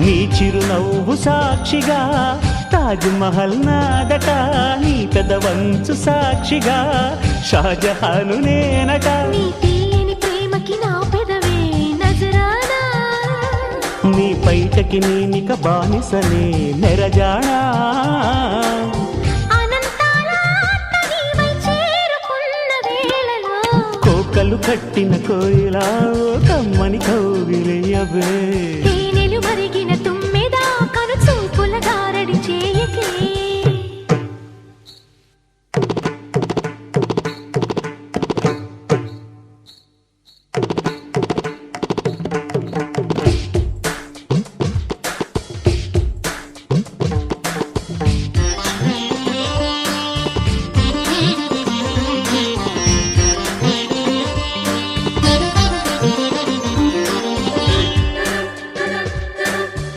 నీ చిరునవ్వు సాక్షిగా తాజ్ మహల్ నాదట, నీ పెదవంచు సాక్షిగా షాజహాను నేనట. నీ తీయని ప్రేమకి నా పెదవే నజరానా, నీ పైటకి నేనిక బానిసనే నెరజానా. కోకలు కట్టిన కోయిలా కమ్మని కౌగిలియవే.